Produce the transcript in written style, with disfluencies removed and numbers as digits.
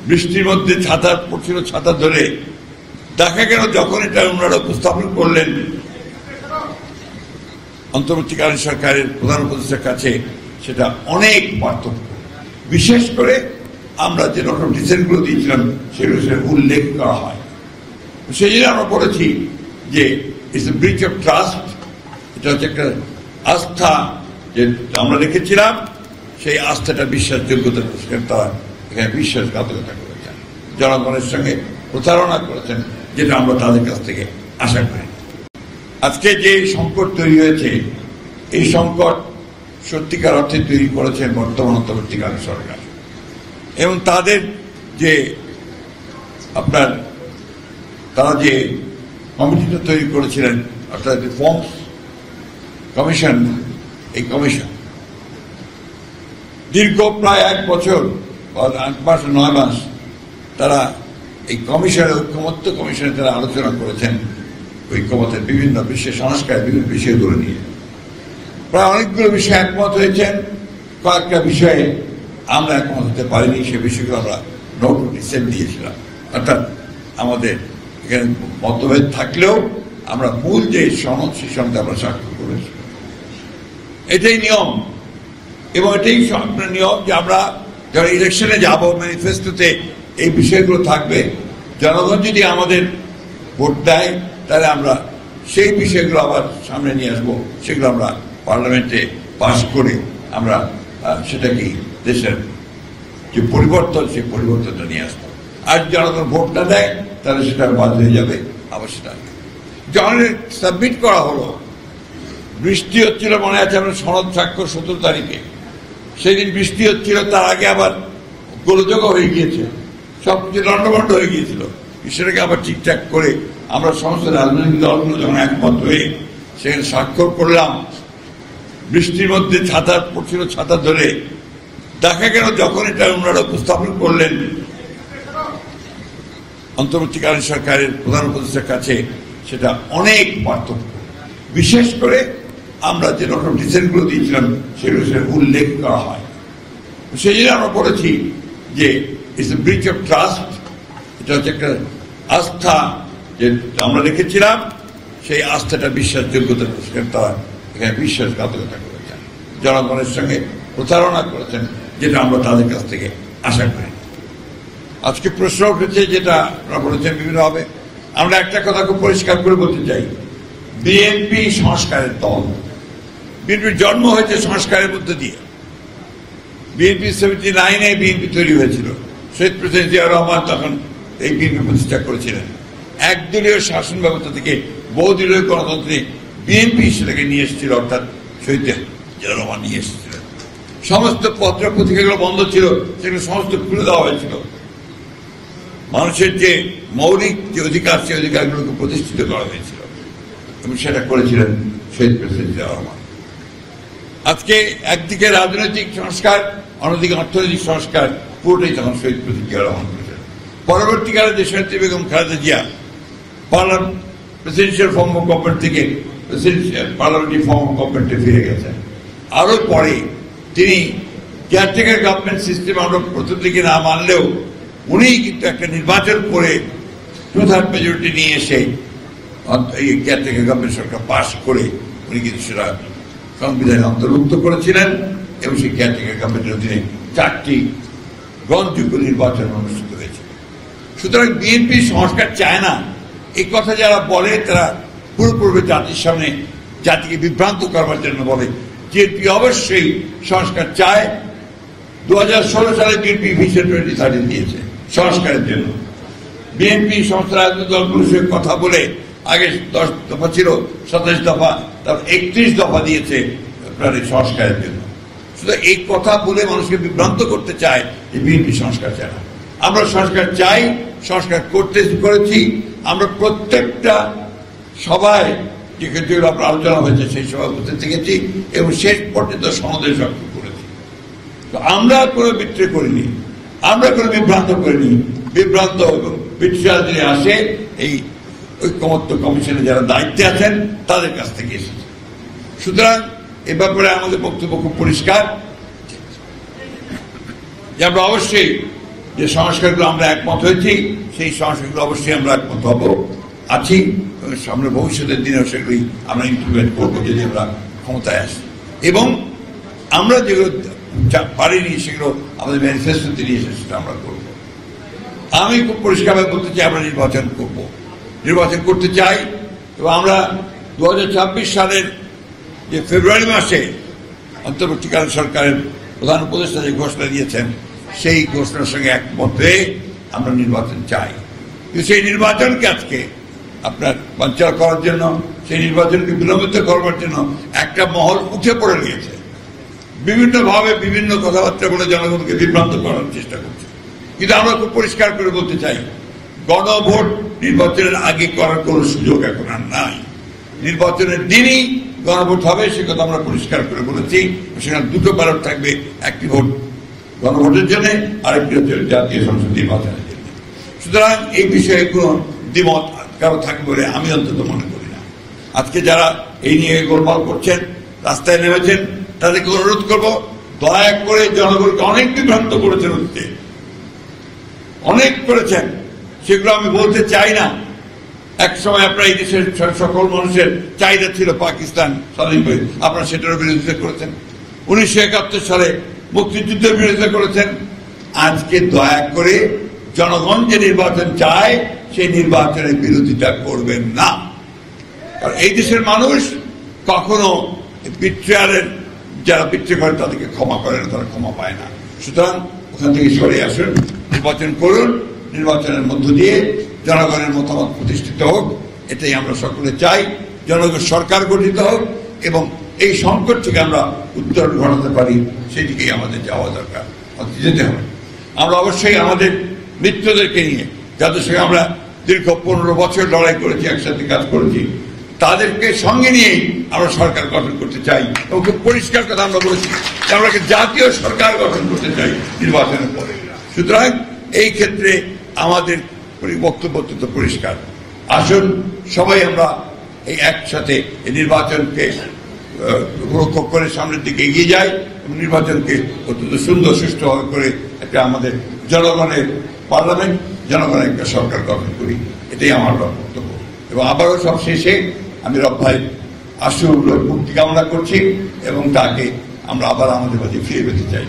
বৃষ্টির মধ্যে ছাতা পড়ছিল, ছাতা ধরে দেখা গেল যখন এটা ওনারা উপস্থাপন করলেন অন্তর্বর্তীকালীন সরকারের প্রধান উপদেষ্টার কাছে, সেটা অনেক পার্থক্য। বিশেষ করে আমরা যে রকম ডিসেন্টগুলো দিয়েছিলাম সেগুলো উল্লেখ করা হয়। সেই জন্য আমরা বলেছি যে it's a breach of trust. এটা হচ্ছে একটা আস্থা যে আমরা রেখেছিলাম, সেই আস্থাটা বিশ্বাসযোগ্যতা তারা এখানে বিশ্বাসঘাতকতা করেছেন, জনগণের সঙ্গে প্রতারণা করেছেন, যেটা আমরা তাদের কাছ থেকে আশা করি। আজকে যে সংকট তৈরি হয়েছে, এই সংকট সত্যিকার অর্থে তৈরি করেছেন বর্তমান অন্তর্বর্তীকালীন সরকার এবং তাদের যে তারা যে কমিটিটা তৈরি করেছিলেন, অর্থাৎ রিফর্মস কমিশন। এই কমিশন দীর্ঘ প্রায় 1 বছর বা 8 মাস 9 মাস তারা এই কমিশনের ঐক্যমত্য কমিশনে তারা আলোচনা করেছেন ঐক্যমতের বিভিন্ন বিশ্বের সংস্কারের বিভিন্ন বিষয়গুলো নিয়ে। প্রায় অনেকগুলো বিষয়ে একমত হয়েছেন, কয়েকটা বিষয়ে আমরা একমত হতে পারিনি। সে বিষয়গুলো আমরা নোট ডিসেন্ট দিয়েছিলাম, অর্থাৎ আমাদের এখানে মতভেদ থাকলেও আমরা মূল যে সনদ সেই সনদে আমরা স্বাক্ষর করেছি। এটাই নিয়ম এবং এটাই আপনার নিয়ম যে আমরা যারা ইলেকশনে যাব, ম্যানিফেস্টোতে এই বিষয়গুলো থাকবে। জনগণ যদি আমাদের ভোট দেয় তাহলে আমরা সেই বিষয়গুলো আবার সামনে নিয়ে আসবো, সেগুলো আমরা পার্লামেন্টে পাস করে আমরা সেটাকে দেশের যে পরিবর্তন, সেই পরিবর্তনটা নিয়ে আসবো। আর জনগণ ভোট না দেয় তাহলে সেটা বাদ হয়ে যাবে। আবার সেটা জনের সাবমিট করা হলো, বৃষ্টি হচ্ছিল, মনে আছে আমরা সনদ স্বাক্ষর 17 তারিখে, সেই দিন বৃষ্টি হচ্ছিল, তার আগে আবার গোলযোগ হয়ে গিয়েছে, সবকিছু লন্ডভন্ড হয়ে গিয়েছিল। সেটাকে আবার ঠিকঠাক করে আমরা সমস্ত রাজনৈতিক দলগুলো যখন একমত হয়ে সেখানে স্বাক্ষর করলাম, বৃষ্টির মধ্যে ছাতা পড়ছিল, ছাতা ধরে দেখা গেল যখন এটা ওনারা উপস্থাপন করলেন অন্তর্বর্তীকালীন সরকারের প্রধান উপদেষ্টার কাছে, সেটা অনেক পার্থক্য। বিশেষ করে আমরা যে রকম ডিসেন্টগুলো দিয়েছিলাম সেগুলো উল্লেখ করা হয়। সেই জন্য আমরা বলেছি যে it's a breach of trust. এটা হচ্ছে একটা আস্থা যে আমরা রেখেছিলাম, সেই আস্থাটা বিশ্বাসযোগ্যতা তারা এখানে বিশ্বাসঘাতকতা করেছেন, জনগণের সঙ্গে প্রতারণা করেছেন, যেটা আমরা তাদের কাছ থেকে আশা করি। আজকে প্রশ্ন উঠেছে, যেটা আপনারা বলেছেন বিভিন্নভাবে, আমরা একটা কথা খুব পরিষ্কার করে বলতে চাই, বিএনপি সংস্কারের দল। বিএনপির জন্ম হয়েছে সংস্কারের মধ্যে দিয়ে। বিএনপি 79-এ বিএনপি তৈরি হয়েছিল, শহীদ প্রেসিডেন্ট জিয়াউর রহমান তখন এই বিএনপি প্রতিষ্ঠা করেছিলেন। একদলীয় শাসন ব্যবস্থা থেকে বহুদলীয় গণতন্ত্রে বিএনপি সেটাকে নিয়ে এসেছিল, অর্থাৎ শহীদ জিয়াউর রহমান নিয়ে এসেছিলেন। সমস্ত পত্র পত্রিকাগুলো বন্ধ ছিল, সেগুলো সমস্ত খুলে দেওয়া হয়েছিল। মানুষের যে মৌলিক যে অধিকার, সেই অধিকারগুলোকে প্রতিষ্ঠিত করা হয়েছিল এবং সেটা করেছিলেন শহীদ প্রেসিডেন্ট জিয়াউর রহমান। আজকে একদিকে রাজনৈতিক সংস্কার, অন্যদিকে অর্থনৈতিক সংস্কার, পুরোটাই তখন শহীদ প্রেসিডেন্ট জিয়াউর রহমান করেছেন। পরবর্তীকালে দেশনেত্রী Begum Khaleda Zia presidential form of government থেকে পার্লামেন্টারি ফর্ম অফ গভর্নমেন্টে ফিরে গেছেন। আরো পরে তিনি কেয়ারটেকার গভর্নমেন্ট সিস্টেম আমরা প্রথম দিকে না মানলেও উনি কিন্তু একটা নির্বাচন করে 2/3 মেজরিটি নিয়ে এসে এই কেয়ারটেকার গভর্নমেন্ট সরকার পাশ করে উনি কিন্তু সেটা সংবিধানে অন্তর্ভুক্ত করেছিলেন এবং সেই কেয়ারটেকার গভর্নমেন্টের অধীনে 4টি গ্রহণযোগ্য নির্বাচন অনুষ্ঠিত হয়েছে। সুতরাং বিএনপি সংস্কার চায় না, এই কথা যারা বলে তারা পুরোপুরি জাতির সামনে জাতিকে বিভ্রান্ত করবার জন্য বলে। বিএনপি অবশ্যই সংস্কার চায়। 2016 সালে বিএনপি ভিশন 2030 দিয়েছে সংস্কারের জন্য। বিএনপি সমস্ত রাজনৈতিক দলগুলোর সঙ্গে কথা বলে আগে 10 দফা ছিল, 27 দফা, তারপর 31 দফা দিয়েছে আপনার সংস্কারের জন্য। শুধু এই কথা বলে মানুষকে বিভ্রান্ত করতে চায় যে বিএনপি সংস্কার চায় না। আমরা সংস্কার চাই, সংস্কার করেছি। আমরা প্রত্যেকটা সভায় যেগুলো আপনার আলোচনা হয়েছে সেই সভায় উপস্থিত থেকেছি এবং শেষ পর্যন্ত সনদে স্বাক্ষর করেছি। তো আমরা কোনো বিক্রি করিনি, আমরা কোনো বিভ্রান্ত করিনি। বিভ্রান্ত এবং বিট্রিয়াল যিনি আসে এই ঐক্যমত্য কমিশনে যারা দায়িত্বে আছেন তাদের কাছ থেকে এসেছে। সুতরাং এ ব্যাপারে আমাদের বক্তব্য খুব পরিষ্কার যে আমরা অবশ্যই যে সংস্কারগুলো আমরা একমত হয়েছি সেই সংস্কারগুলো অবশ্যই আমরা একমত হব আছি, সামনে ভবিষ্যতের দিনেও সেগুলি আমরা ইমপ্লিমেন্ট করবো যদি আমরা ক্ষমতায় আসি। এবং আমরা যেগুলো পারিনি সেগুলো আমাদের ম্যানিফেস্টোতে নিয়ে এসে সেটা আমরা করবো। আমি খুব পরিষ্কারভাবে বলতে চাই আমরা নির্বাচন করতে চাই এবং আমরা 2026 সালের যে ফেব্রুয়ারি মাসে অন্তর্বর্তীকালীন সরকারের প্রধান উপদেষ্টা যে ঘোষণা দিয়েছেন সেই ঘোষণার সঙ্গে একমত হয়ে আমরা নির্বাচন চাই। কিন্তু সেই নির্বাচনকে আজকে আপনার বানচাল করার জন্য, সেই নির্বাচনকে বিলম্বিত করবার জন্য একটা মহল উঠে পড়ে গিয়েছে, বিভিন্নভাবে বিভিন্ন কথাবার্তা বলে জনগণকে বিভ্রান্ত করার চেষ্টা করছে। কিন্তু আমরা খুব পরিষ্কার করে বলতে চাই, গণভোট নির্বাচনের আগে করার কোনো সুযোগ এখন আর নাই। নির্বাচনের দিনই গণভোট হবে সে কথা আমরা পরিষ্কার করে বলেছি। সেখানে দুটো ব্যালট থাকবে, একটি ভোট গণভোটের জন্য, আরেকটি হচ্ছে জাতীয় সংসদ নির্বাচনের জন্য। সুতরাং এই বিষয়ে কোনো দ্বিমত কারো থাকবে বলে আমি অন্তত মনে করি না। আজকে যারা এই নিয়ে গোলমাল করছেন, রাস্তায় নেমেছেন, তাদেরকে অনুরোধ করবো দয়া করে জনগণকে অনেক বিভ্রান্ত করেছেন, অনেক করেছেন, সেগুলো আমি বলতে চাই না। এক সময় আপনার এই দেশের সকল মানুষের চাহিদা ছিল পাকিস্তান স্বাধীন করে, আপনারা সেটার বিরোধিতা করেছেন। 1971 সালে মুক্তিযুদ্ধের বিরোধিতা করেছেন। আজকে দয়া করে জনগণ যে নির্বাচন চায় সেই নির্বাচনের বিরোধিতা করবেন না, কারণ এই দেশের মানুষ কখনো বিট্রিয়ালের যারা বিট্রি করে তাদেরকে ক্ষমা করে না, তারা ক্ষমা পায় না। সুতরাং ওখান থেকে সরে আসুন, নির্বাচন করুন, নির্বাচনের মধ্য দিয়ে জনগণের মতামত প্রতিষ্ঠিত হোক, এটাই আমরা সকলে চাই। জনগণ সরকার গঠিত হোক এবং এই সংকট থেকে আমরা উত্তরণ ঘটাতে পারি, সেদিকেই আমাদের যাওয়া দরকার, যেতে হবে। আমরা অবশ্যই আমাদের মিত্রদেরকে নিয়ে, যাদের সঙ্গে আমরা দীর্ঘ 15 বছর লড়াই করেছি, একসাথে কাজ করেছি, তাদেরকে সঙ্গে নিয়েই আমরা সরকার গঠন করতে চাই। এবং খুব পরিষ্কার কথা আমরা বলেছি আমরা জাতীয় সরকার গঠন করতে চাই নির্বাচনের পরে। সুতরাং এই ক্ষেত্রে আমাদের বক্তব্য অত্যন্ত পরিষ্কার। আসুন সবাই আমরা এই একসাথে এই নির্বাচনকে রক্ষা করে সামনের দিকে এগিয়ে যাই এবং নির্বাচনকে অত্যন্ত সুন্দর সুষ্ঠুভাবে করে একটা আমাদের জনগণের পার্লামেন্ট, জনগণের একটা সরকার গঠন করি, এটাই আমার বক্তব্য। এবং আবারও সব শেষে আমি রব ভাই আশুর মুক্তি কামনা করছি এবং তাকে আমরা আবার আমাদের মাঝে ফিরে পেতে চাই।